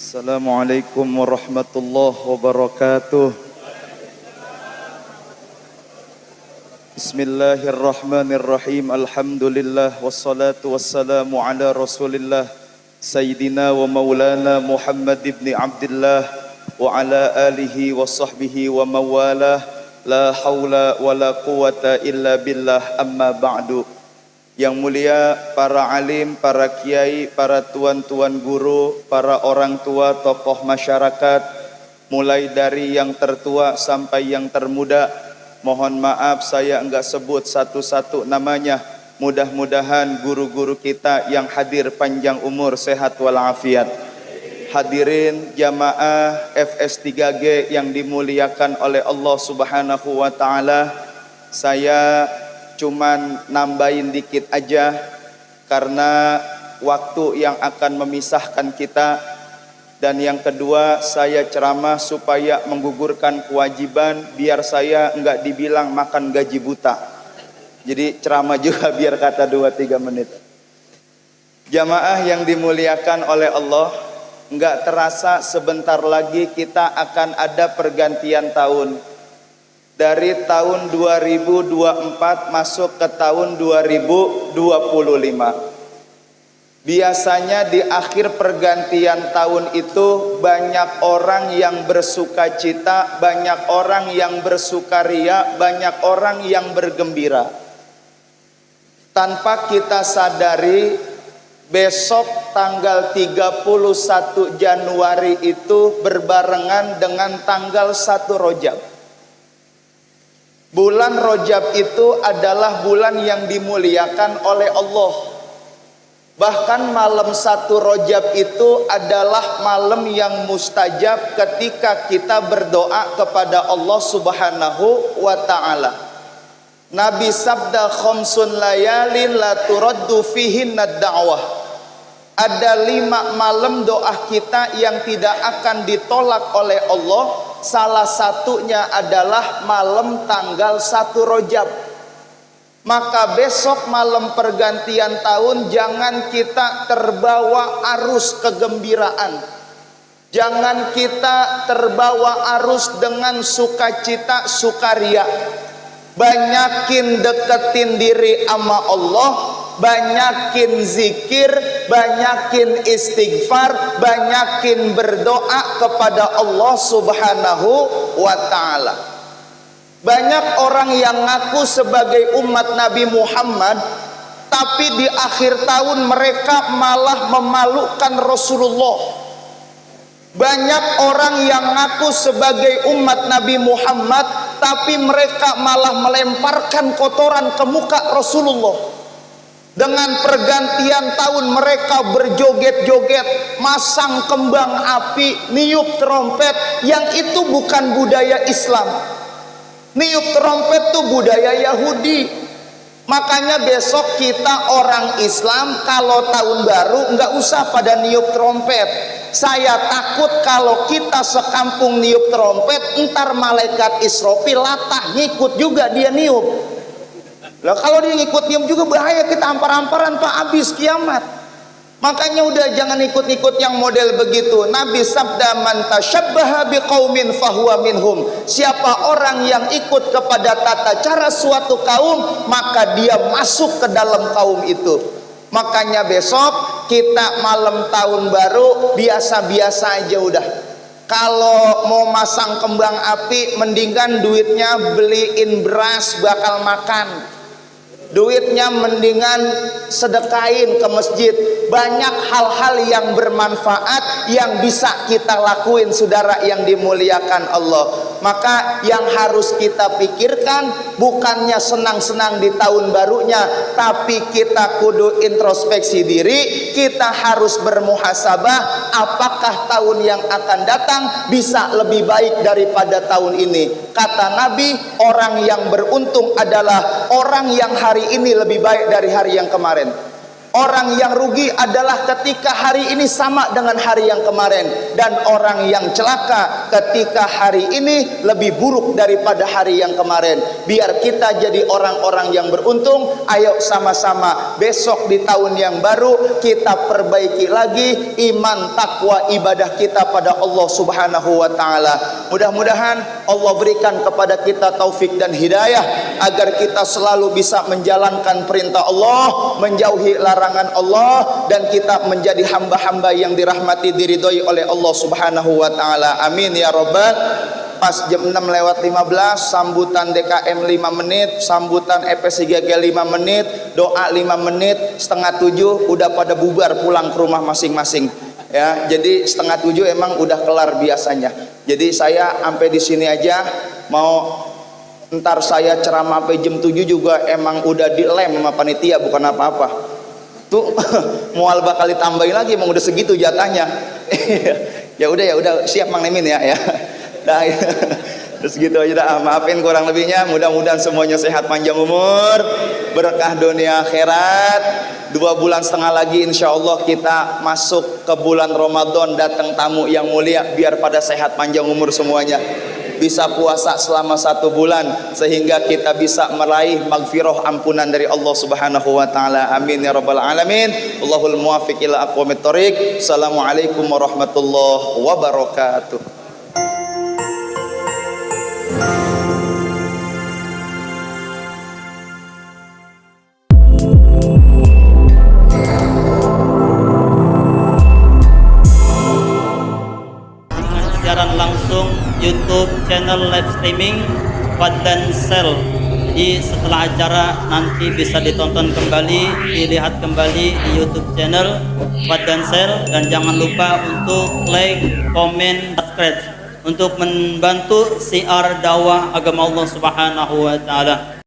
Assalamualaikum warahmatullahi wabarakatuh. Bismillahirrahmanirrahim. Alhamdulillah wassalatu wassalamu ala Rasulillah Sayyidina wa Maulana Muhammad ibn Abdullah wa ala alihi wa sahbihi wa mawalah. La haula wa la quwata illa billah, amma ba'du. Yang mulia para alim, para kiai, para tuan-tuan guru, para orang tua, tokoh masyarakat, mulai dari yang tertua sampai yang termuda. Mohon maaf saya enggak sebut satu-satu namanya. Mudah-mudahan guru-guru kita yang hadir panjang umur, sehat walafiat. Hadirin jamaah FS3G yang dimuliakan oleh Allah Subhanahu wa taala. Saya cuman nambahin dikit aja karena waktu yang akan memisahkan kita. Dan yang kedua, saya ceramah supaya menggugurkan kewajiban biar saya enggak dibilang makan gaji buta. Jadi ceramah juga biar kata 2-3 menit. Jamaah yang dimuliakan oleh Allah, enggak terasa sebentar lagi kita akan ada pergantian tahun. Dari tahun 2024 masuk ke tahun 2025. Biasanya di akhir pergantian tahun itu banyak orang yang bersuka cita, banyak orang yang bersukaria, banyak orang yang bergembira. Tanpa kita sadari, besok tanggal 31 Januari itu berbarengan dengan tanggal 1 Rajab. Bulan Rajab itu adalah bulan yang dimuliakan oleh Allah. Bahkan malam 1 Rajab itu adalah malam yang mustajab ketika kita berdoa kepada Allah Subhanahu wa ta'ala. Nabi sabda khamsun layalin la turaddu fihinna da'wah. Ada 5 malam doa kita yang tidak akan ditolak oleh Allah. Salah satunya adalah malam tanggal 1 Rajab. Maka besok malam pergantian tahun jangan kita terbawa arus kegembiraan. Jangan kita terbawa arus dengan sukacita, sukaria. Banyakin deketin diri sama Allah, banyakin zikir, banyakin istighfar, banyakin berdoa kepada Allah Subhanahu wa ta'ala. Banyak orang yang ngaku sebagai umat Nabi Muhammad, tapi di akhir tahun mereka malah memalukan Rasulullah. Banyak orang yang ngaku sebagai umat Nabi Muhammad, tapi mereka malah melemparkan kotoran ke muka Rasulullah. Dengan pergantian tahun mereka berjoget-joget, masang kembang api, niup trompet, yang itu bukan budaya Islam. Niup trompet tuh budaya Yahudi. Makanya besok kita orang Islam kalau tahun baru nggak usah pada niup trompet. Saya takut kalau kita sekampung niup trompet, ntar malaikat Israfil latah ngikut juga dia niup. Lah kalau dia ngikut niup juga bahaya, kita ampar-amparan Pak, habis kiamat. Makanya udah jangan ikut-ikut yang model begitu. Nabi sabda man tasyabbaha biqaumin fahuwa minhum. Siapa orang yang ikut kepada tata cara suatu kaum, maka dia masuk ke dalam kaum itu. Makanya besok kita malam tahun baru biasa-biasa aja udah. Kalau mau masang kembang api, mendingan duitnya beliin beras bakal makan. Duitnya mendingan sedekain ke masjid. Banyak hal-hal yang bermanfaat yang bisa kita lakuin, saudara yang dimuliakan Allah. Maka yang harus kita pikirkan bukannya senang-senang di tahun barunya, tapi kita kudu introspeksi diri. Kita harus bermuhasabah, apakah tahun yang akan datang bisa lebih baik daripada tahun ini. Kata Nabi, orang yang beruntung adalah orang yang hari ini lebih baik dari hari yang kemarin. Orang yang rugi adalah ketika hari ini sama dengan hari yang kemarin, dan orang yang celaka ketika hari ini lebih buruk daripada hari yang kemarin. Biar kita jadi orang-orang yang beruntung. Ayo sama-sama besok di tahun yang baru kita perbaiki lagi iman, takwa, ibadah kita pada Allah Subhanahu wa taala. Mudah-mudahan Allah berikan kepada kita taufik dan hidayah agar kita selalu bisa menjalankan perintah Allah, menjauhi larangan Allah, dan kita menjadi hamba-hamba yang dirahmati, diridhoi oleh Allah Subhanahu wa taala. Amin ya rabbal. Pas jam 6:15 sambutan DKM 5 menit, sambutan EPSIGG 5 menit, doa 5 menit, 6:30 udah pada bubar pulang ke rumah masing-masing. Ya, jadi 6:30 emang udah kelar biasanya. Jadi saya sampai di sini aja, mau ntar saya ceramah sampai jam 7 juga emang udah dilem sama panitia, bukan apa-apa. Tuh mual bakal ditambahin lagi, emang udah segitu jatahnya. Ya udah siap Mang Nemin ya. Nah, ya. Terus gitu aja dah, maafin kurang lebihnya. Mudah-mudahan semuanya sehat, panjang umur, berkah dunia akhirat. 2,5 bulan lagi insya Allah kita masuk ke bulan Ramadan, datang tamu yang mulia. Biar pada sehat, panjang umur semuanya, bisa puasa selama 1 bulan sehingga kita bisa meraih magfirah, ampunan dari Allah Subhanahu wa taala. Amin ya rabbal alamin. Allahul muwaffiq ila aqwamit thoriq. Assalamualaikum warahmatullahi wabarakatuh. Siaran langsung YouTube channel live streaming Fadlan Sel. Jadi setelah acara nanti bisa ditonton kembali, dilihat kembali di YouTube channel Fadlan Sel, dan jangan lupa untuk like, komen, subscribe untuk membantu siar dakwah agama Allah Subhanahu wa taala.